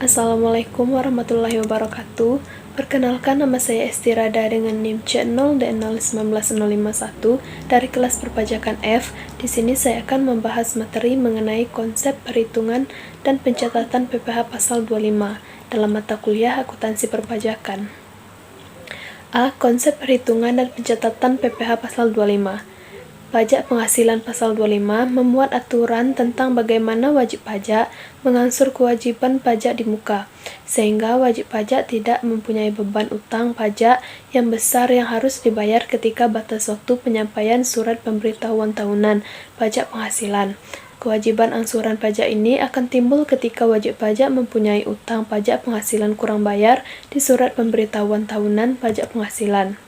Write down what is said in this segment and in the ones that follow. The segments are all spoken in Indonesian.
Assalamualaikum warahmatullahi wabarakatuh. Perkenalkan, nama saya Estirada dengan NIM C0D019051 dari kelas perpajakan F. Di sini saya akan membahas materi mengenai konsep perhitungan dan pencatatan PPh pasal 25 dalam mata kuliah akuntansi perpajakan. A. Konsep perhitungan dan pencatatan PPh pasal 25. Pajak penghasilan pasal 25 memuat aturan tentang bagaimana wajib pajak mengangsur kewajiban pajak di muka, sehingga wajib pajak tidak mempunyai beban utang pajak yang besar yang harus dibayar ketika batas waktu penyampaian surat pemberitahuan tahunan pajak penghasilan. Kewajiban angsuran pajak ini akan timbul ketika wajib pajak mempunyai utang pajak penghasilan kurang bayar di surat pemberitahuan tahunan pajak penghasilan.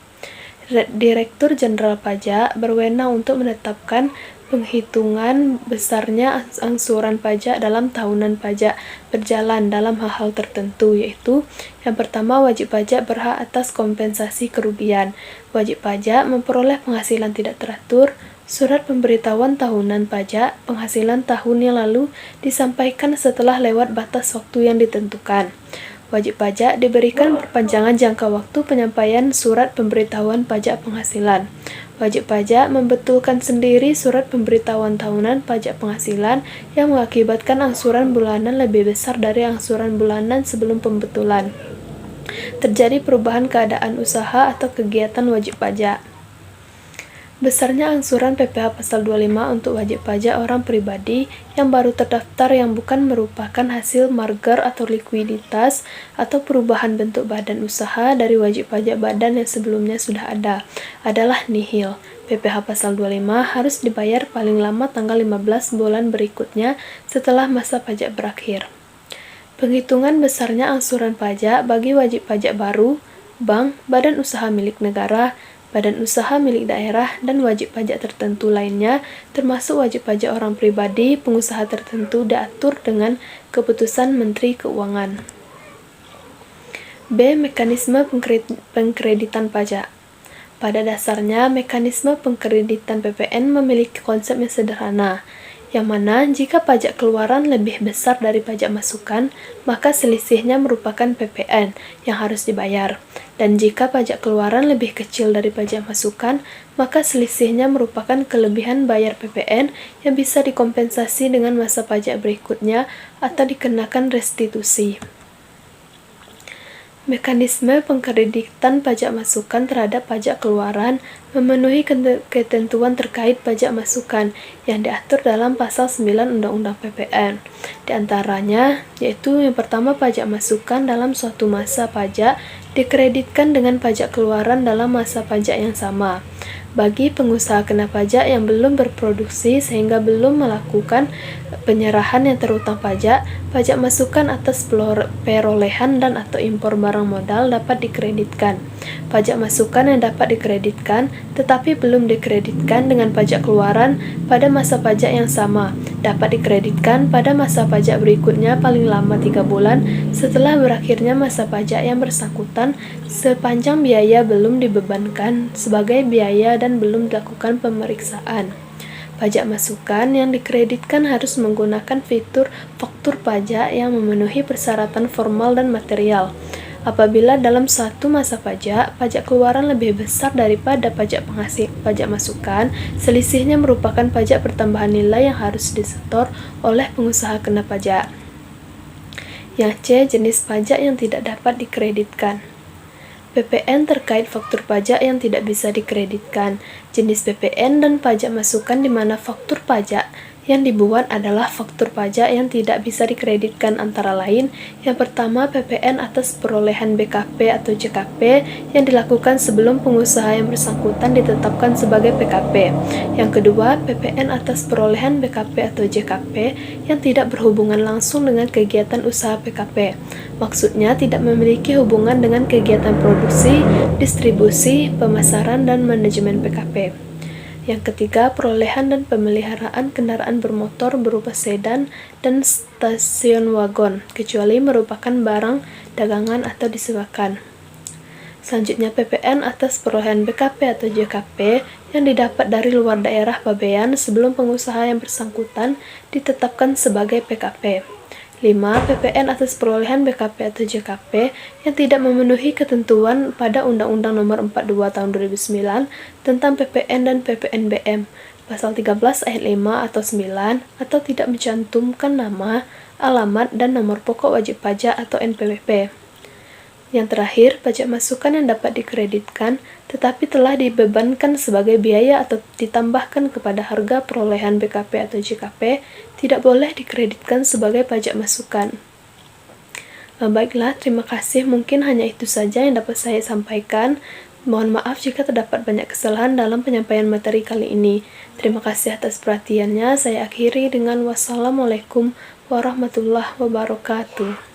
Direktur Jenderal Pajak berwenang untuk menetapkan penghitungan besarnya angsuran pajak dalam tahunan pajak berjalan dalam hal-hal tertentu, yaitu yang pertama, wajib pajak berhak atas kompensasi kerugian. Wajib pajak memperoleh penghasilan tidak teratur. Surat pemberitahuan tahunan pajak penghasilan tahun yang lalu disampaikan setelah lewat batas waktu yang ditentukan. Wajib pajak diberikan perpanjangan jangka waktu penyampaian surat pemberitahuan pajak penghasilan. Wajib pajak membetulkan sendiri surat pemberitahuan tahunan pajak penghasilan yang mengakibatkan angsuran bulanan lebih besar dari angsuran bulanan sebelum pembetulan. Terjadi perubahan keadaan usaha atau kegiatan wajib pajak. Besarnya angsuran PPh pasal 25 untuk wajib pajak orang pribadi yang baru terdaftar yang bukan merupakan hasil merger atau likuiditas atau perubahan bentuk badan usaha dari wajib pajak badan yang sebelumnya sudah ada adalah nihil. PPh pasal 25 harus dibayar paling lama tanggal 15 bulan berikutnya setelah masa pajak berakhir. Penghitungan besarnya angsuran pajak bagi wajib pajak baru, bank, badan usaha milik negara, badan usaha milik daerah, dan wajib pajak tertentu lainnya, termasuk wajib pajak orang pribadi, pengusaha tertentu diatur dengan keputusan Menteri Keuangan. B. Mekanisme pengkreditan pajak. Pada dasarnya, mekanisme pengkreditan PPN memiliki konsep yang sederhana, yang mana jika pajak keluaran lebih besar dari pajak masukan, maka selisihnya merupakan PPN yang harus dibayar. Dan jika pajak keluaran lebih kecil dari pajak masukan, maka selisihnya merupakan kelebihan bayar PPN yang bisa dikompensasi dengan masa pajak berikutnya atau dikenakan restitusi. Mekanisme pengkreditan pajak masukan terhadap pajak keluaran memenuhi ketentuan terkait pajak masukan yang diatur dalam pasal 9 Undang-Undang PPN. Di antaranya, yaitu yang pertama, pajak masukan dalam suatu masa pajak dikreditkan dengan pajak keluaran dalam masa pajak yang sama. Bagi pengusaha kena pajak yang belum berproduksi sehingga belum melakukan penyerahan yang terutang pajak, pajak masukan atas perolehan dan atau impor barang modal dapat dikreditkan. Pajak masukan yang dapat dikreditkan tetapi belum dikreditkan dengan pajak keluaran pada masa pajak yang sama dapat dikreditkan pada masa pajak berikutnya paling lama 3 bulan setelah berakhirnya masa pajak yang bersangkutan sepanjang biaya belum dibebankan sebagai biaya dan belum dilakukan pemeriksaan. Pajak masukan yang dikreditkan harus menggunakan fitur faktur pajak yang memenuhi persyaratan formal dan material. Apabila dalam satu masa pajak keluaran lebih besar daripada pajak masukan, selisihnya merupakan pajak pertambahan nilai yang harus disetor oleh pengusaha kena pajak. Yang C. Jenis pajak yang tidak dapat dikreditkan. PPN terkait faktur pajak yang tidak bisa dikreditkan. Jenis PPN dan pajak masukan di mana faktur pajak yang dibuat adalah faktur pajak yang tidak bisa dikreditkan antara lain. Yang pertama, PPN atas perolehan BKP atau JKP yang dilakukan sebelum pengusaha yang bersangkutan ditetapkan sebagai PKP. Yang kedua, PPN atas perolehan BKP atau JKP yang tidak berhubungan langsung dengan kegiatan usaha PKP. Maksudnya tidak memiliki hubungan dengan kegiatan produksi, distribusi, pemasaran, dan manajemen PKP. Yang ketiga, perolehan dan pemeliharaan kendaraan bermotor berupa sedan dan stasiun wagon, kecuali merupakan barang dagangan atau disewakan. Selanjutnya, PPN atas perolehan BKP atau JKP yang didapat dari luar daerah pabean sebelum pengusaha yang bersangkutan ditetapkan sebagai PKP. 5. PPN atas perolehan BKP atau JKP yang tidak memenuhi ketentuan pada Undang-Undang Nomor 42 Tahun 2009 tentang PPN dan PPNBM, Pasal 13 ayat 5 atau 9, atau tidak mencantumkan nama, alamat, dan nomor pokok wajib pajak atau NPWP. Yang terakhir, pajak masukan yang dapat dikreditkan tetapi telah dibebankan sebagai biaya atau ditambahkan kepada harga perolehan BKP atau JKP tidak boleh dikreditkan sebagai pajak masukan. Baiklah, terima kasih. Mungkin hanya itu saja yang dapat saya sampaikan. Mohon maaf jika terdapat banyak kesalahan dalam penyampaian materi kali ini. Terima kasih atas perhatiannya. Saya akhiri dengan wassalamualaikum warahmatullahi wabarakatuh.